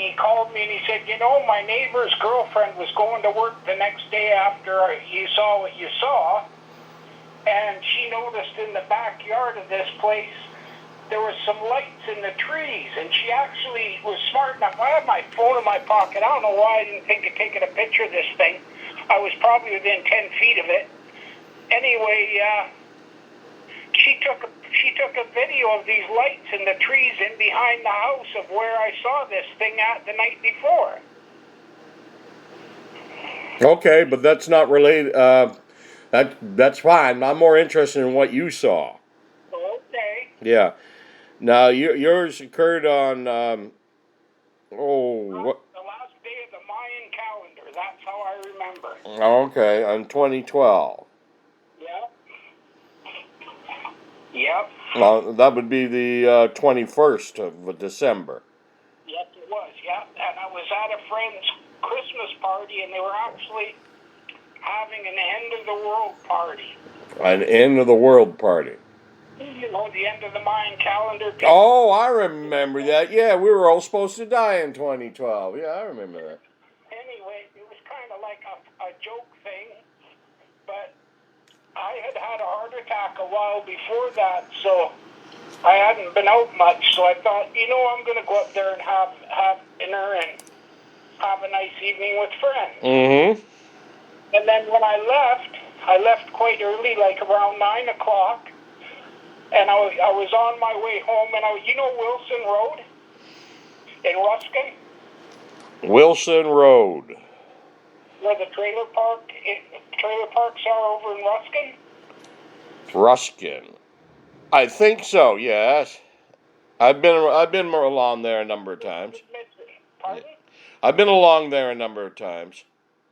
he called me and he said, my neighbor's girlfriend was going to work the next day after you saw what you saw, and she noticed in the backyard of this place there was some lights in the trees, and she actually was smart enough. I have my phone in my pocket. I don't know why I didn't think of taking a picture of this thing. I was probably within 10 feet of it. Anyway, she took a video of these lights in the trees in behind the house of where I saw this thing at the night before. Okay, but that's not related. That's fine. I'm more interested in what you saw. Okay. Yeah. Now yours occurred on what? The last day of the Mayan calendar. That's how I remember. Okay, on 2012. Yep. That would be the 21st of December. Yes, it was. Yep. And I was at a friend's Christmas party, and they were actually having an end of the world party. An end of the world party. The end of the Mayan calendar. Oh, I remember that. Yeah, we were all supposed to die in 2012. Yeah, I remember that. Anyway, it was kind of like a joke thing, but I had had a heart attack a while before that, so I hadn't been out much. So I thought, I'm going to go up there and have dinner and have a nice evening with friends. Mm-hmm. And then when I left quite early, like around 9 o'clock. And I was on my way home, and Wilson Road in Ruskin? Wilson Road. Where the trailer parks are over in Ruskin? Ruskin. I think so, yes. I've been along there a number of times. Pardon? I've been along there a number of times.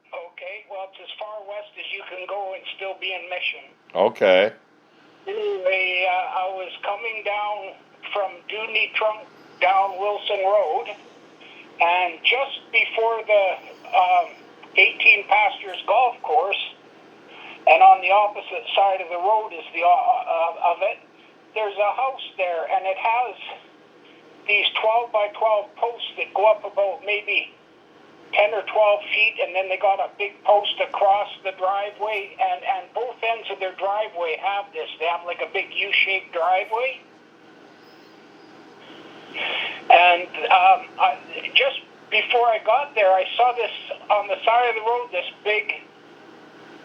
Okay, well, it's as far west as you can go and still be in Mission. Okay. Anyway, I was coming down from Dewdney Trunk down Wilson Road, and just before the 18 Pastures Golf Course, and on the opposite side of the road is there's a house there, and it has these 12 by 12 posts that go up about maybe 10 or 12 feet, and then they got a big post across the driveway, and both ends of their driveway have this. They have like a big U-shaped driveway. And just before I got there, I saw this on the side of the road, this big,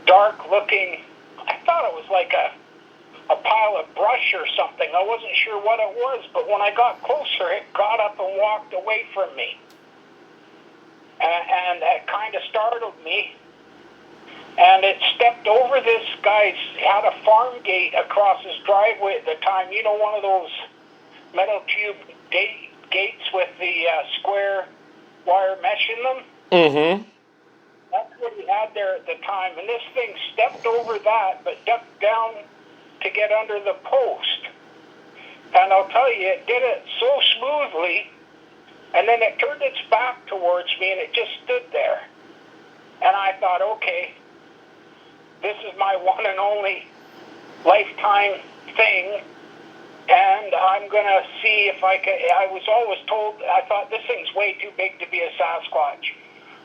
dark-looking, I thought it was like a pile of brush or something. I wasn't sure what it was, but when I got closer, it got up and walked away from me. And it kind of startled me. And it stepped over this guy's, had a farm gate across his driveway at the time. One of those metal tube gates with the square wire mesh in them? Mm-hmm. That's what he had there at the time. And this thing stepped over that, but ducked down to get under the post. And I'll tell you, it did it so smoothly. And then it turned its back towards me, and it just stood there. And I thought, okay, this is my one and only lifetime thing, and I'm going to see if I can. I was always told, I thought, this thing's way too big to be a Sasquatch.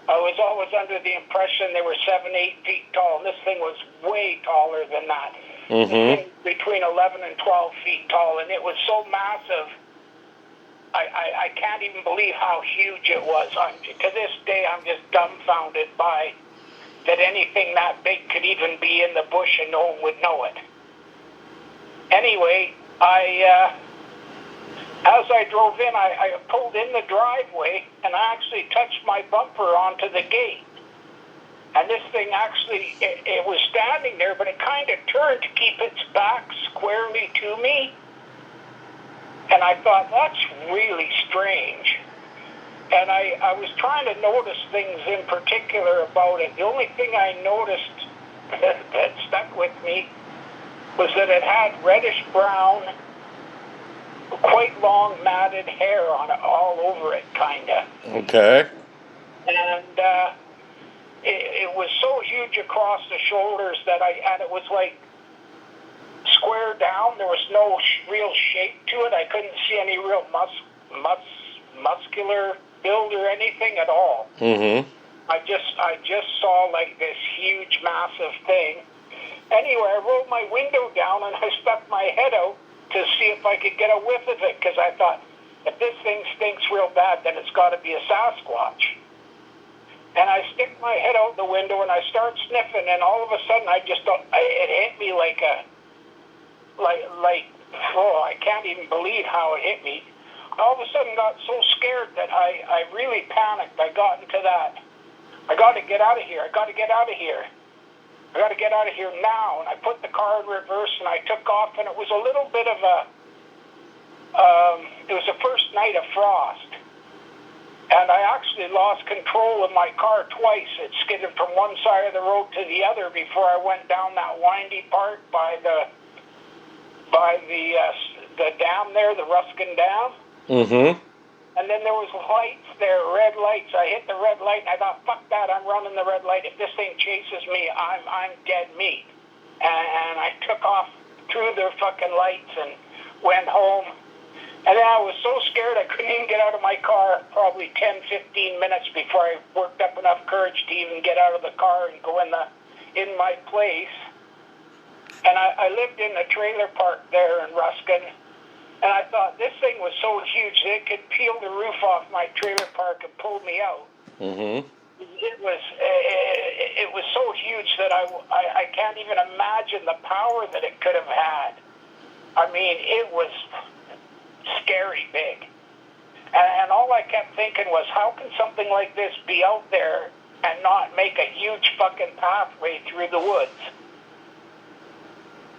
I was always under the impression they were 7-8 feet tall, and this thing was way taller than that. Mm-hmm. Between 11 and 12 feet tall, and it was so massive. I can't even believe how huge it was. To this day, I'm just dumbfounded by that anything that big could even be in the bush and no one would know it. Anyway, as I drove in, I pulled in the driveway, and I actually touched my bumper onto the gate. And this thing actually, it was standing there, but it kind of turned to keep its back squarely to me. And I thought, that's really strange. And I was trying to notice things in particular about it. The only thing I noticed that stuck with me was that it had reddish-brown, quite long matted hair on it, all over it, kind of. Okay. And it was so huge across the shoulders that and it was like square down. There was no real shape to it. I couldn't see any real muscle muscular build or anything at all. Mm-hmm. I just saw like this huge, massive thing. Anyway, I rolled my window down and I stuck my head out to see if I could get a whiff of it, because I thought, if this thing stinks real bad, then it's got to be a Sasquatch. And I stick my head out the window and I start sniffing, and all of a sudden it hit me like I can't even believe how it hit me. All of a sudden got so scared that I really panicked. I got into that, I got to get out of here. I got to get out of here. I got to get out of here now. And I put the car in reverse and I took off, and it was a little bit of it was the first night of frost. And I actually lost control of my car twice. It skidded from one side of the road to the other before I went down that windy part by the dam there, the Ruskin Dam. Mm-hmm. And then there was lights there, red lights. I hit the red light, and I thought, fuck that, I'm running the red light. If this thing chases me, I'm dead meat. And I took off through the fucking lights and went home. And then I was so scared I couldn't even get out of my car probably 10, 15 minutes before I worked up enough courage to even get out of the car and go in my place. And I lived in a trailer park there in Ruskin. And I thought this thing was so huge that it could peel the roof off my trailer park and pull me out. Mm-hmm. It was so huge that I can't even imagine the power that it could have had. I mean, it was scary big. And all I kept thinking was, how can something like this be out there and not make a huge fucking pathway through the woods?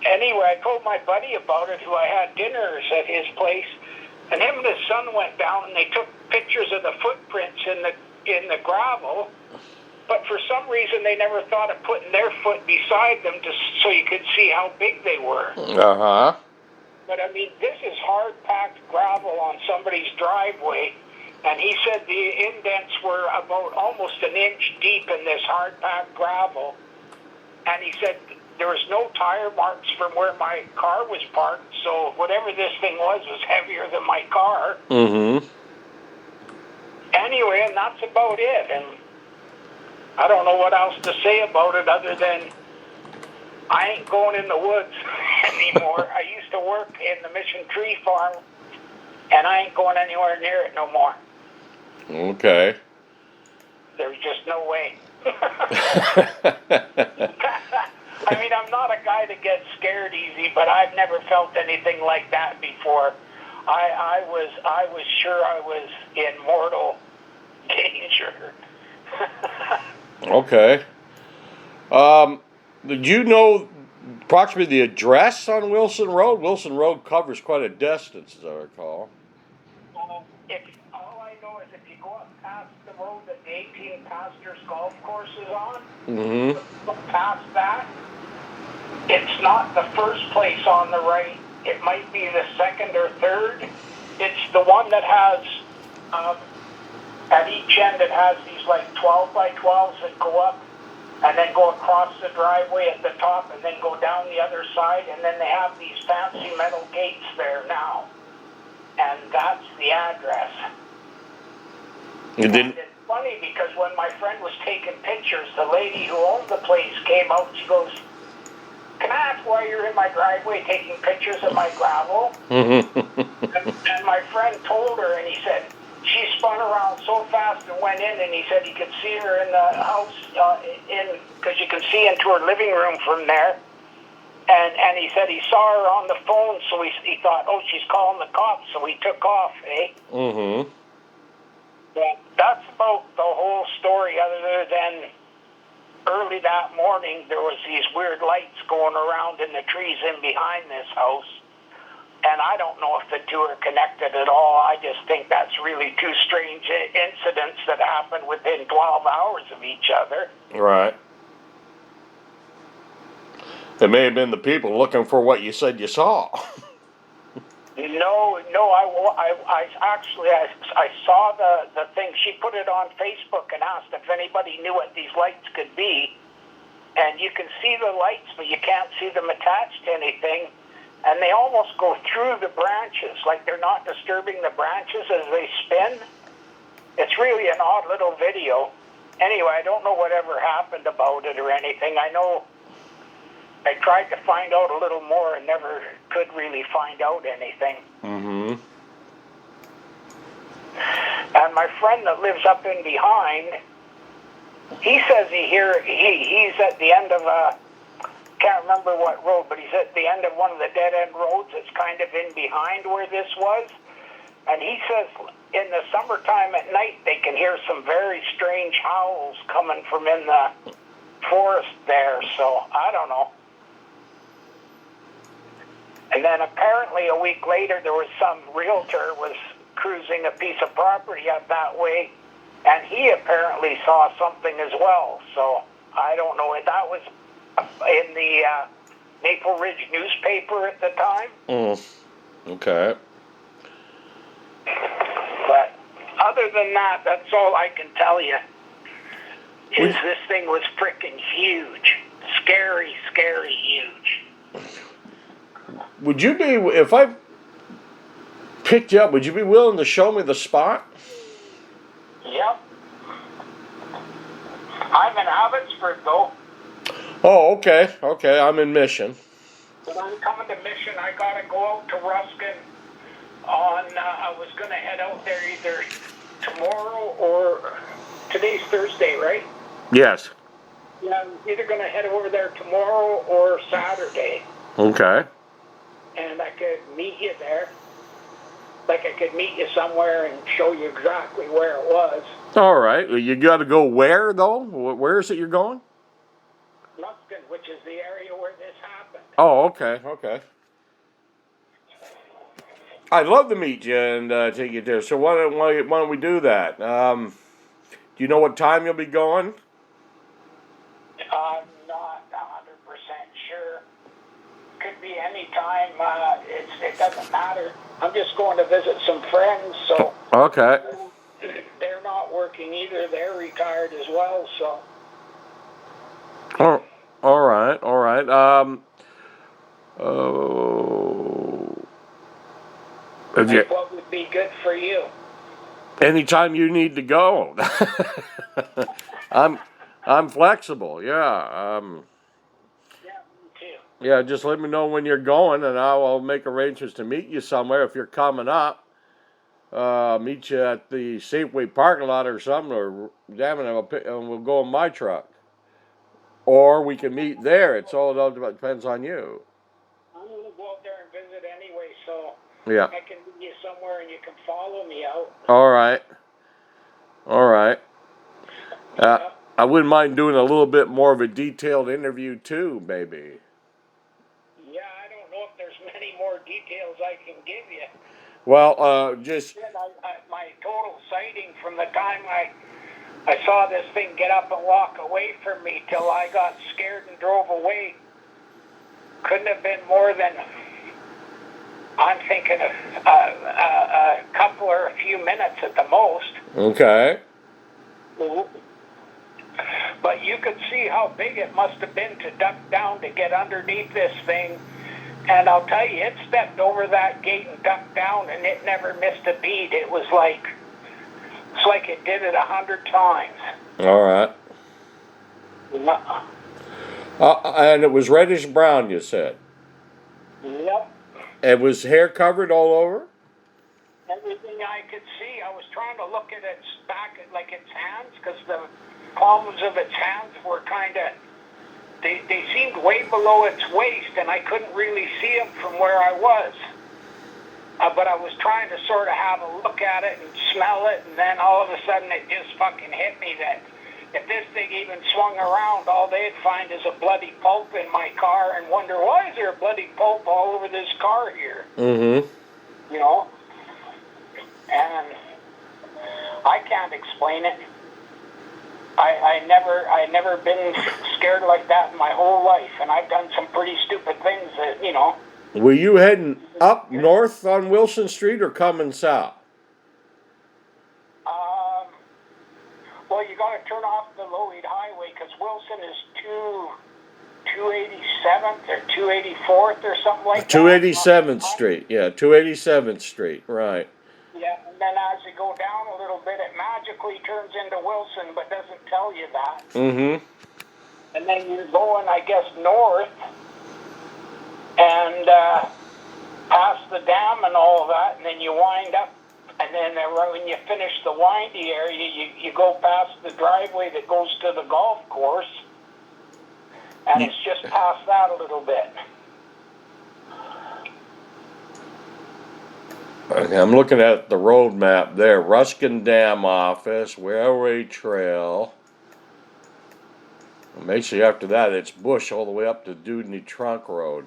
Anyway, I told my buddy about it, who I had dinners at his place, and him and his son went down and they took pictures of the footprints in the gravel, but for some reason they never thought of putting their foot beside them so you could see how big they were. Uh-huh. But I mean, this is hard-packed gravel on somebody's driveway, and he said the indents were about almost an inch deep in this hard-packed gravel, and he said there was no tire marks from where my car was parked, so whatever this thing was heavier than my car. Mm-hmm. Anyway, and that's about it, and I don't know what else to say about it other than I ain't going in the woods anymore. I used to work in the Mission Tree Farm, and I ain't going anywhere near it no more. Okay. There's just no way. I mean, I'm not a guy that gets scared easy, but I've never felt anything like that before. I was sure I was in mortal danger. Okay. Did you know approximately the address on Wilson Road? Wilson Road covers quite a distance, as I recall. All I know is if you go up past the road that the 18 Pastors Golf Course is on, Mm-hmm. past that, it's not the first place on the right. It might be the second or third. It's the one that has, at each end, it has these like 12 by 12s that go up and then go across the driveway at the top and then go down the other side, and then they have these fancy metal gates there now. And that's the address. And it's funny because when my friend was taking pictures, the lady who owned the place came out. She goes, "Can I ask why you're in my driveway taking pictures of my gravel?" and my friend told her, and he said, she spun around so fast and went in, and he said he could see her in the house, because you can see into her living room from there. And he said he saw her on the phone, so he thought, oh, she's calling the cops, so he took off, eh? Mm-hmm. Well, that's about the whole story, other than early that morning, there was these weird lights going around in the trees in behind this house. And I don't know if the two are connected at all. I just think that's really two strange incidents that happened within 12 hours of each other. Right. It may have been the people looking for what you said you saw. No, I actually saw the thing. She put it on Facebook and asked if anybody knew what these lights could be. And you can see the lights, but you can't see them attached to anything. And they almost go through the branches, like they're not disturbing the branches as they spin. really an odd little video. Anyway, I don't know whatever happened about it or anything. I know I tried to find out a little more and never could really find out anything. Mm-hmm. And my friend that lives up in behind, he says he's at the end of can't remember what road, but he's at the end of one of the dead-end roads that's kind of in behind where this was. And he says in the summertime at night they can hear some very strange howls coming from in the forest there. So I don't know. And then apparently a week later there was some realtor was cruising a piece of property up that way, and he apparently saw something as well. So I don't know. That was in the Maple Ridge newspaper at the time. Okay. But other than that, that's all I can tell you. Is this thing was freaking huge. Scary, scary huge. Would you be, if I picked you up, would you be willing to show me the spot? Yep. I'm in Abbotsford, though. Oh, okay. Okay, I'm in Mission. When I'm coming to Mission, I got to go out to Ruskin on, I was going to head out there either tomorrow or, today's Thursday, right? Yes. Yeah, I'm either going to head over there tomorrow or Saturday. Okay. And I could meet you there. Like I could meet you somewhere and show you exactly where it was. All right. You got to go where, though? Where is it you're going? Ruskin, which is the area where this happened. Oh, okay. Okay. I'd love to meet you and take you there. So why don't we do that? Do you know what time you'll be going? I'm not 100% sure. Could be any time. It doesn't matter. I'm just going to visit some friends, so. Okay. They're not working either. They're retired as well, so. Oh, all right. What would be good for you? Anytime you need to go. I'm flexible. Yeah. Yeah, me too. Yeah, just let me know when you're going, and I'll make arrangements to meet you somewhere if you're coming up. Meet you at the Safeway parking lot or something, or damn it, and we'll go in my truck. Or we can meet there. It depends on you. I'm going to go out there and visit anyway, so Yeah. I can meet you somewhere and you can follow me out. All right. I wouldn't mind doing a little bit more of a detailed interview too, maybe. Yeah, I don't know if there's many more details I can give you. Well, just... My total sighting from the time I saw this thing get up and walk away from me till I got scared and drove away couldn't have been more than, I'm thinking, a couple or a few minutes at the most. Okay. But you could see how big it must have been to duck down to get underneath this thing. And I'll tell you, it stepped over that gate and ducked down, and it never missed a beat. It's like it did it 100 times. All right. And it was reddish brown, you said? Yep. It was hair covered all over? Everything I could see. I was trying to look at its back, like its hands, because the palms of its hands were kind of, they seemed way below its waist, and I couldn't really see them from where I was. But I was trying to sort of have a look at it and smell it, and then all of a sudden it just fucking hit me that if this thing even swung around, all they'd find is a bloody pulp in my car and wonder, why is there a bloody pulp all over this car here? Mm-hmm. You know? And I can't explain it. I never been scared like that in my whole life, and I've done some pretty stupid things that, you know. Were you heading up north on Wilson Street or coming south? Well, you got to turn off the Lloyd Highway because Wilson is 287th or 284th or something like that. 287th Street, yeah, 287th Street, right. Yeah, and And then as you go down a little bit, it magically turns into Wilson, but doesn't tell you that. Mm-hmm. And then you're going, I guess, north, and past the dam and all of that, and then you wind up, and then when you finish the windy area, you go past the driveway that goes to the golf course, and it's just past that a little bit. Okay, I'm looking at the road map there. Ruskin Dam Office, Railway Trail. And basically after that, it's bush all the way up to Dudney Trunk Road.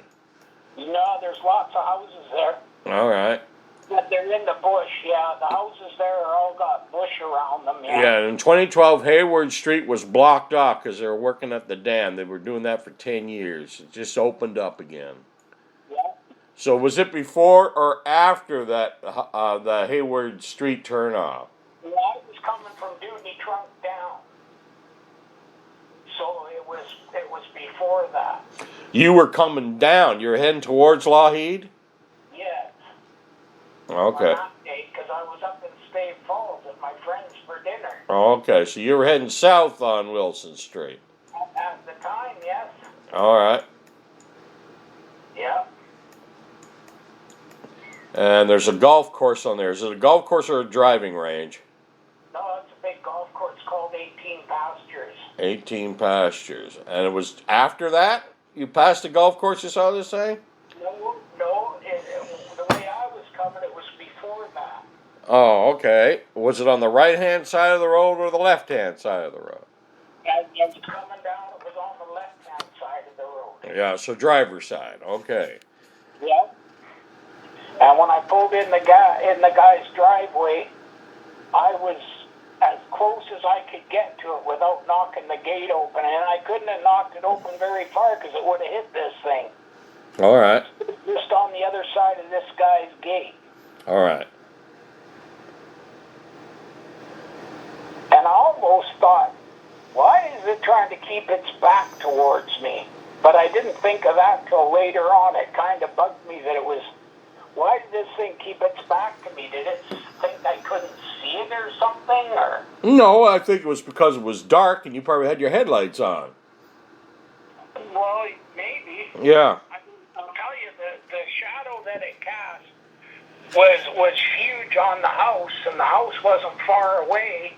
No, there's lots of houses there. All right. But they're in the bush, yeah. The houses there are all got bush around them, yeah. Yeah, in 2012, Hayward Street was blocked off because they were working at the dam. They were doing that for 10 years. It just opened up again. Yeah. So was it before or after that the Hayward Street turnoff? Yeah, I was coming from Dudney Trunk down. So it was before that. You were coming down. You were heading towards Lougheed? Yeah. Okay. On that day, because I was up in Stave Falls with my friends for dinner. Okay, so you were heading south on Wilson Street. At the time, yes. All right. Yeah. And there's a golf course on there. Is it a golf course or a driving range? No, it's a big golf course called 18 Pastures. 18 Pastures. And it was after that? You passed the golf course, you saw this thing? No, the way I was coming, it was before that. Oh, okay. Was it on the right-hand side of the road or the left-hand side of the road? As I was coming down, it was on the left-hand side of the road. Yeah, so driver's side. Okay. Yeah. And when I pulled in the guy's driveway, I was as close as I could get to it without knocking the gate open, and I couldn't have knocked it open very far because it would have hit this thing. All right. Just on the other side of this guy's gate. All right. And I almost thought, why is it trying to keep its back towards me? But I didn't think of that till later on. It kind of bugged me that it was, why did this thing keep its back to me? Did it think I couldn't see it or something? Or No, I think it was because it was dark and you probably had your headlights on. well, maybe. Yeah. I'll tell you, the shadow that it cast was huge on the house, and the house wasn't far away.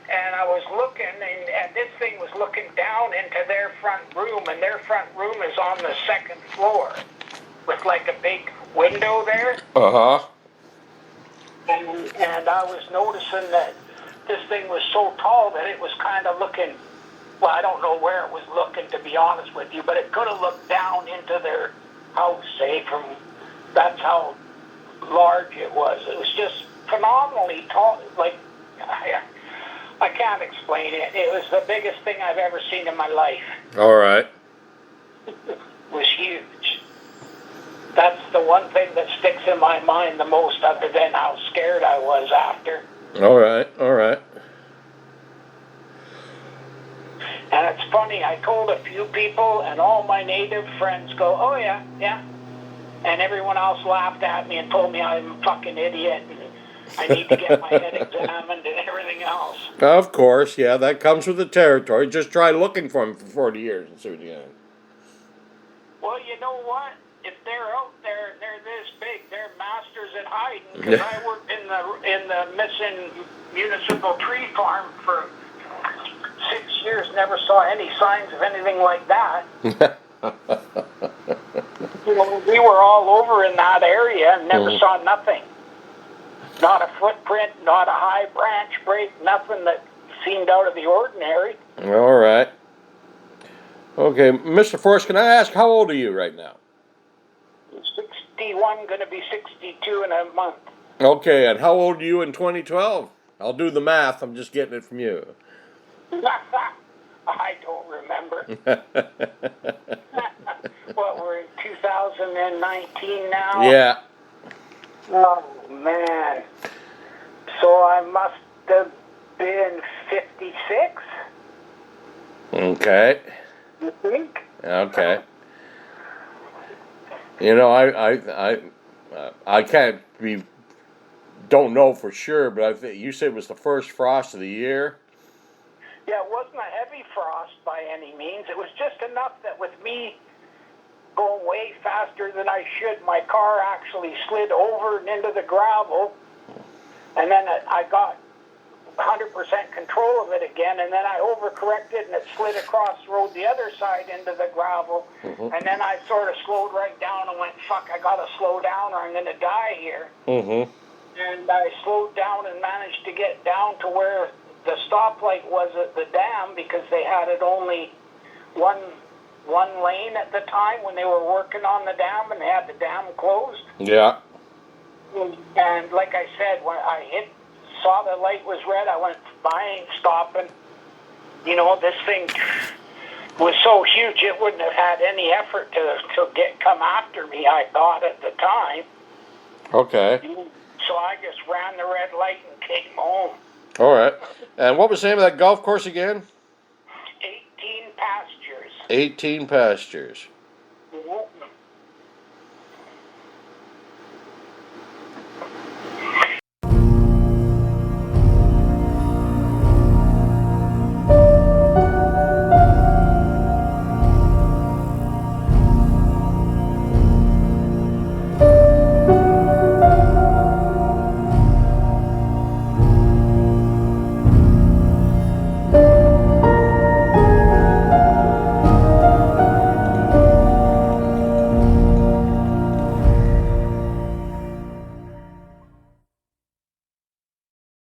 And I was looking, and this thing was looking down into their front room, and their front room is on the second floor with like a big window there. Uh-huh. And I was noticing that this thing was so tall that it was kind of looking, well, I don't know where it was looking, to be honest with you, but it could have looked down into their house, say, that's how large it was. It was just phenomenally tall, like, I can't explain it. It was the biggest thing I've ever seen in my life. All right. It was huge. That's the one thing that sticks in my mind the most, other than how scared I was after. All right. All right. And it's funny, I told a few people, and all my native friends go, oh yeah, yeah. And everyone else laughed at me and told me I'm a fucking idiot, and I need to get my head examined and everything else. Of course, yeah, that comes with the territory. Just try looking for them for 40 years and see what you get. Well, you know what? If they're out there and they're this big, they're masters at hiding. Because I worked in the missing municipal tree farm for 6 years, never saw any signs of anything like that. You know, we were all over in that area and never saw nothing. Not a footprint, not a high branch break, nothing that seemed out of the ordinary. All right. Okay, Mr. Forrest, can I ask, how old are you right now? 61, going to be 62 in a month. Okay, and how old are you in 2012? I'll do the math. I'm just getting it from you. I don't remember. What, we're in 2019 now? Yeah. Oh, man. So I must have been 56? Okay. You think? Okay. You know, I can't be don't know for sure, but I think you said it was the first frost of the year. Yeah, it wasn't a heavy frost by any means. It was just enough that with me going way faster than I should, my car actually slid over and into the gravel, and then I got 100% control of it again, and then I overcorrected and it slid across the road the other side into the gravel, and then I sort of slowed right down and went, fuck, I gotta slow down or I'm gonna die here. And I slowed down and managed to get down to where the stoplight was at the dam, because they had it only one lane at the time when they were working on the dam, and they had the dam closed. Yeah. And like I said, when I saw the light was red, I went, I ain't stopping. You know, this thing was so huge it wouldn't have had any effort to come after me, I thought at the time. Okay. So I just ran the red light and came home. All right. And what was the name of that golf course again? 18 Pastures. 18 Pastures.